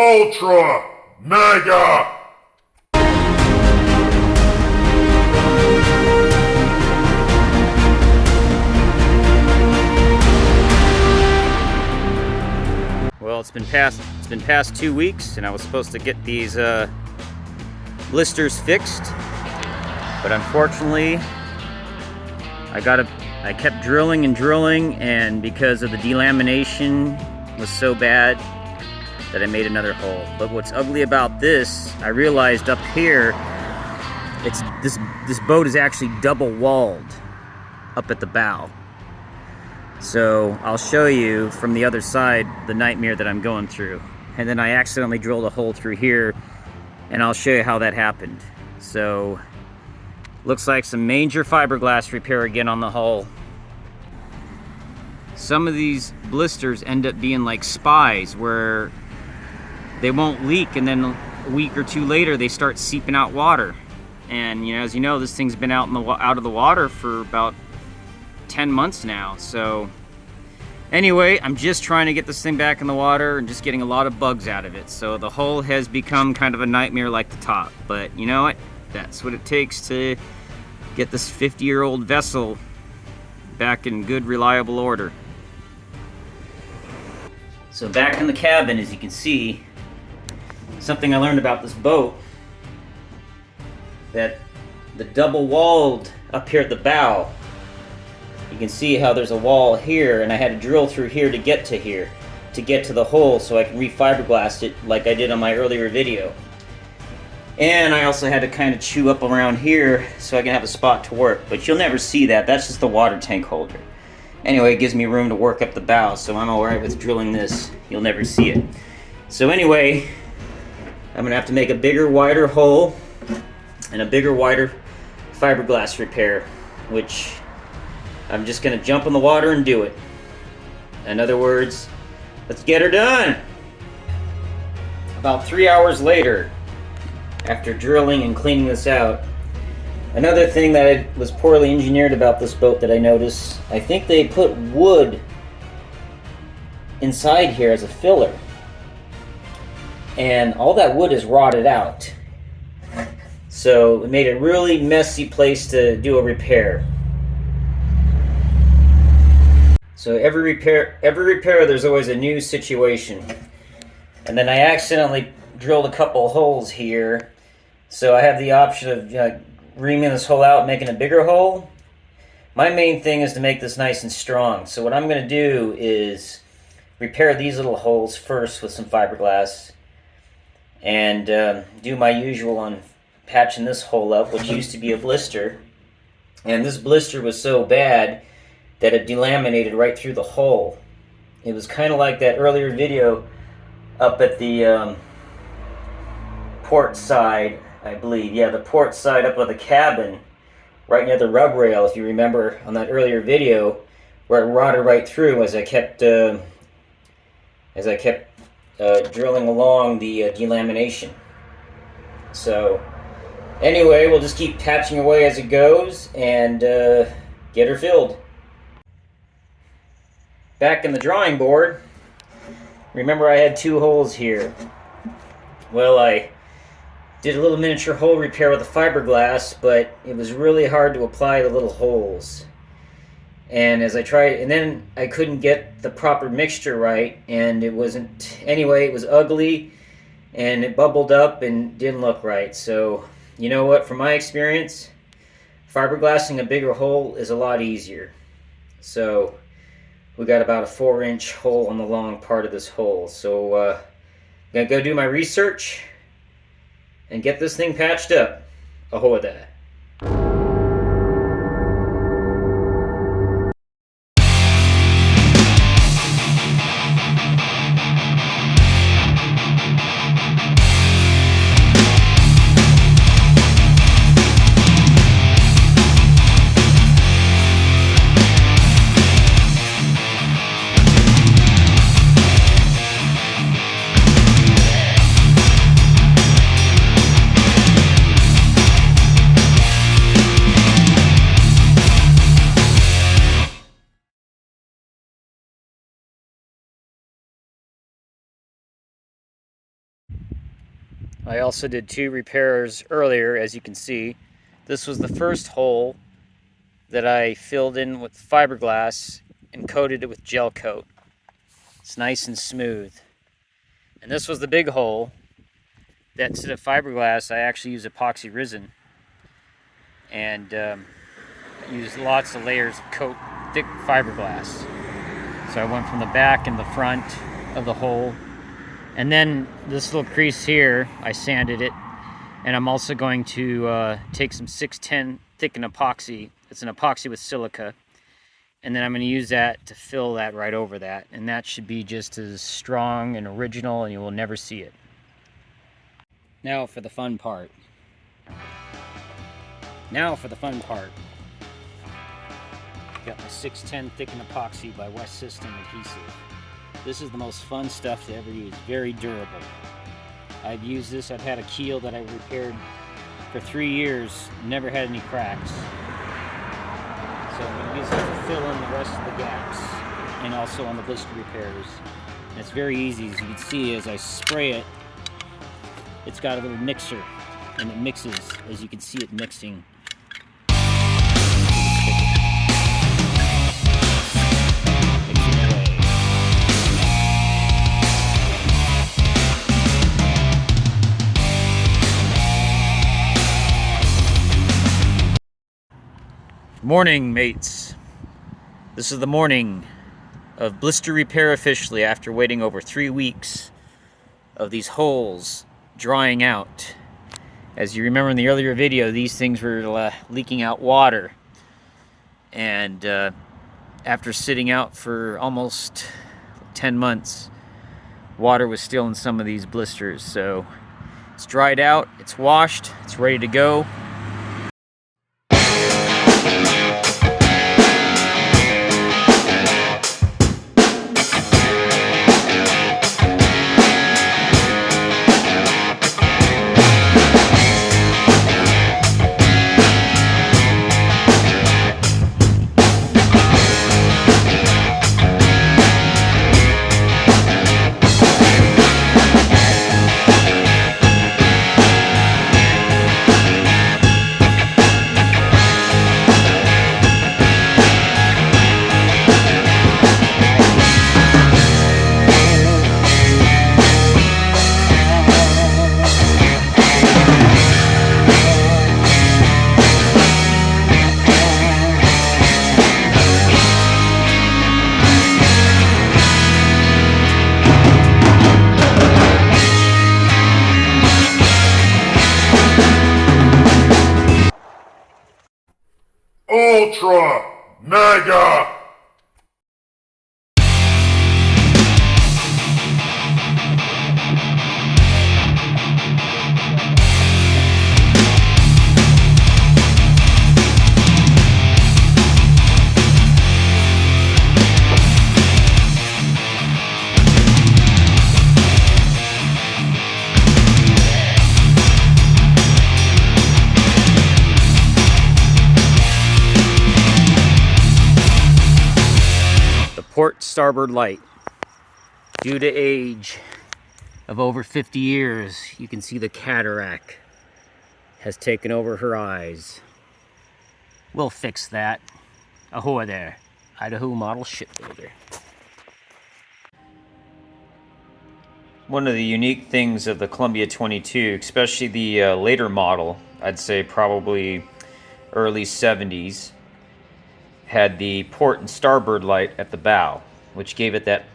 Ultra Mega. Well, it's been past 2 weeks, and I was supposed to get these blisters fixed, but unfortunately, I kept drilling and drilling, and because of the delamination was so bad that I made another hole. But what's ugly about this, I realized up here, this boat is actually double walled up at the bow. So I'll show you from the other side the nightmare that I'm going through. And then I accidentally drilled a hole through here, and I'll show you how that happened. So looks like some major fiberglass repair again on the hull. Some of these blisters end up being like spies, where they won't leak, and then a week or two later they start seeping out water. And as you know, this thing's been out of the water for about 10 months now. So anyway, I'm just trying to get this thing back in the water and just getting a lot of bugs out of it. So the hull has become kind of a nightmare like the top. But you know what? That's what it takes to get this 50-year-old vessel back in good, reliable order. So back in the cabin, as you can see, something I learned about this boat, that the double-walled up here at the bow, you can see how there's a wall here, and I had to drill through here to get to here, to get to the hole so I can re-fiberglass it like I did on my earlier video. And I also had to kind of chew up around here so I can have a spot to work, but you'll never see that. That's just the water tank holder. Anyway, it gives me room to work up the bow, so I'm alright with drilling this. You'll never see it. So anyway, I'm gonna have to make a bigger, wider hole and a bigger, wider fiberglass repair, which I'm just gonna jump in the water and do it. In other words, let's get her done. About 3 hours later, after drilling and cleaning this out, another thing that was poorly engineered about this boat that I noticed, I think they put wood inside here as a filler. And all that wood is rotted out. So it made a really messy place to do a repair. So every repair there's always a new situation. And then I accidentally drilled a couple holes here. So I have the option of reaming this hole out and making a bigger hole. My main thing is to make this nice and strong. So what I'm going to do is repair these little holes first with some fiberglass, and do my usual on patching this hole up, which used to be a blister. And this blister was so bad that it delaminated right through the hole. It was kind of like that earlier video up at the port side, I believe. Yeah, the port side up of the cabin, right near the rub rail, if you remember on that earlier video, where it rotted right through as I kept drilling along the delamination. So anyway, we'll just keep patching away as it goes and get her filled. Back in the drawing board, remember I had 2 holes here. Well, I did a little miniature hole repair with the fiberglass, but it was really hard to apply the little holes. And as I tried, and then I couldn't get the proper mixture right, and it wasn't, anyway, it was ugly, and it bubbled up and didn't look right. So, you know what, from my experience, fiberglassing a bigger hole is a lot easier. So we got about a 4-inch hole on the long part of this hole. So I'm gonna go do my research and get this thing patched up. Ahoy that. I also did 2 repairs earlier, as you can see. This was the first hole that I filled in with fiberglass and coated it with gel coat. It's nice and smooth. And this was the big hole that, instead of fiberglass, I actually used epoxy resin and used lots of layers of thick fiberglass. So I went from the back and the front of the hole. And then this little crease here, I sanded it. And I'm also going to take some 610 thicken epoxy. It's an epoxy with silica. And then I'm going to use that to fill that right over that. And that should be just as strong and original, and you will never see it. Now for the fun part. Got my 610 thicken epoxy by West System adhesive. This is the most fun stuff to ever use. Very durable. I've used this. I've had a keel that I repaired for 3 years. Never had any cracks. So I'm going to use it to fill in the rest of the gaps, and also on the blister repairs. And it's very easy. As you can see, as I spray it, it's got a little mixer, and it mixes. As you can see it mixing. Morning, mates. This is the morning of blister repair officially, after waiting over 3 weeks of these holes drying out. As you remember in the earlier video, these things were leaking out water, and after sitting out for almost 10 months, water was still in some of these blisters. So it's dried out, it's washed, it's ready to go. Ultra Mega! Port starboard light. Due to age of over 50 years, you can see the cataract has taken over her eyes. We'll fix that. Ahoy there, Idaho model shipbuilder. One of the unique things of the Columbia 22, especially the later model, I'd say probably early 70s, had the port and starboard light at the bow, which gave it that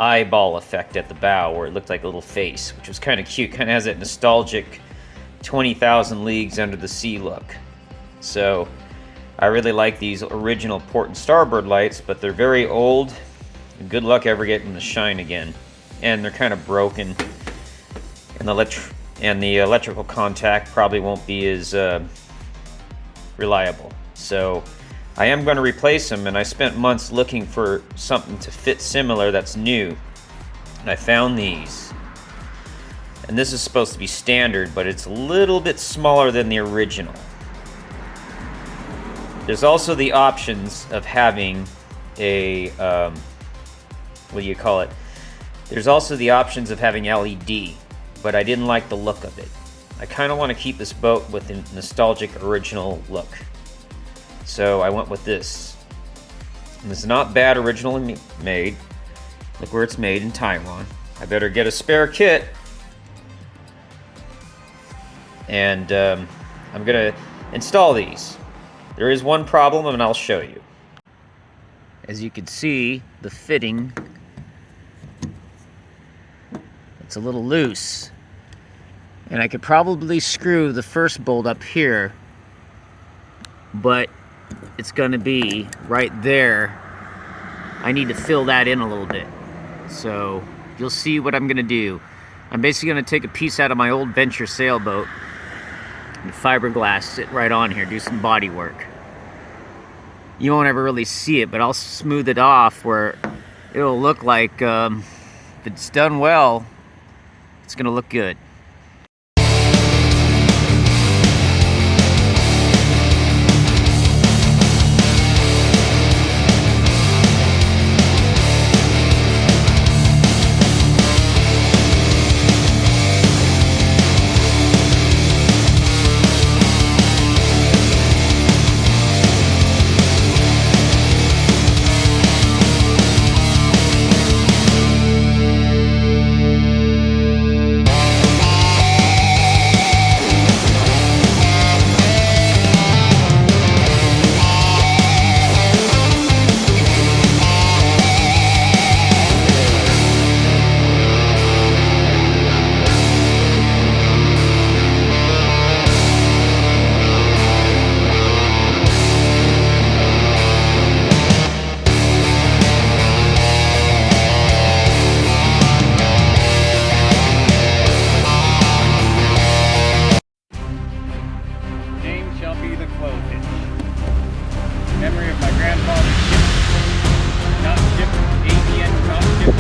eyeball effect at the bow where it looked like a little face, which was kind of cute. Kind of has that nostalgic 20,000 Leagues Under the Sea look. So I really like these original port and starboard lights, but they're very old. Good luck ever getting them to shine again. And they're kind of broken, and the electrical contact probably won't be as reliable. So I am going to replace them, and I spent months looking for something to fit similar that's new. And I found these. And this is supposed to be standard, but it's a little bit smaller than the original. There's also the options of having a, what do you call it? There's also the options of having LED. but I didn't like the look of it. I kind of want to keep this boat with a nostalgic original look. So I went with this. And it's not bad originally made. Look where it's made, in Taiwan. I better get a spare kit. And I'm going to install these. There is one problem, and I'll show you. As you can see, the fitting, it's a little loose. And I could probably screw the first bolt up here, but it's going to be right there. I need to fill that in a little bit. So you'll see what I'm going to do. I'm basically going to take a piece out of my old Venture sailboat and fiberglass it right on here, do some body work. You won't ever really see it, but I'll smooth it off where it'll look like, if it's done well, it's going to look good. Memory of my grandfather's ship, not ship, ABN, not ship,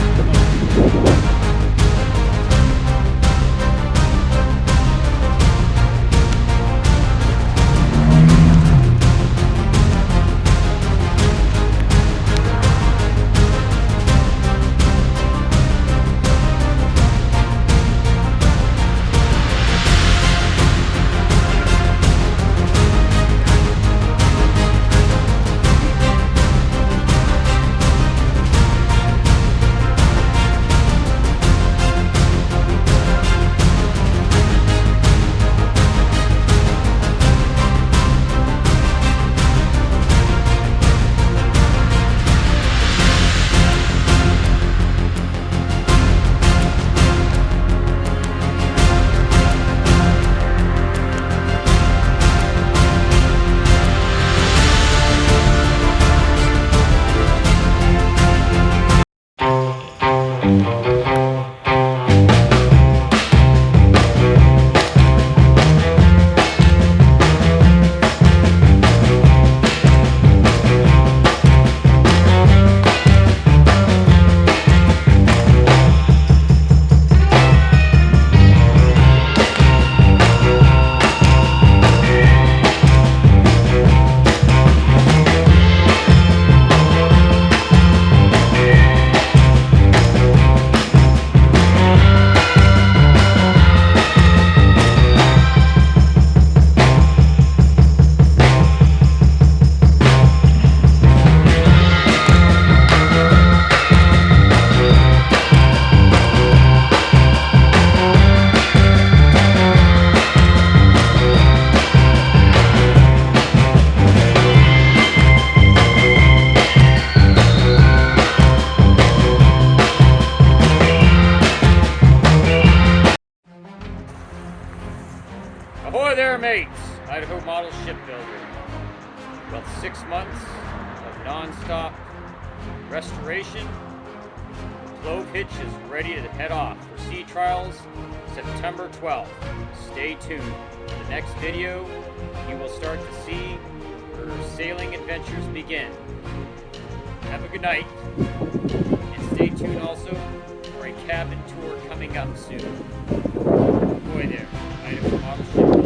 Ahoy there, mates! Idaho Model Shipbuilder. About 6 months of non-stop restoration. Clove hitch is ready to head off for sea trials September 12th. Stay tuned. In the next video, you will start to see her sailing adventures begin. Have a good night. And stay tuned also for a cabin tour coming up soon. Ahoy there, Idaho Model Shipbuilder.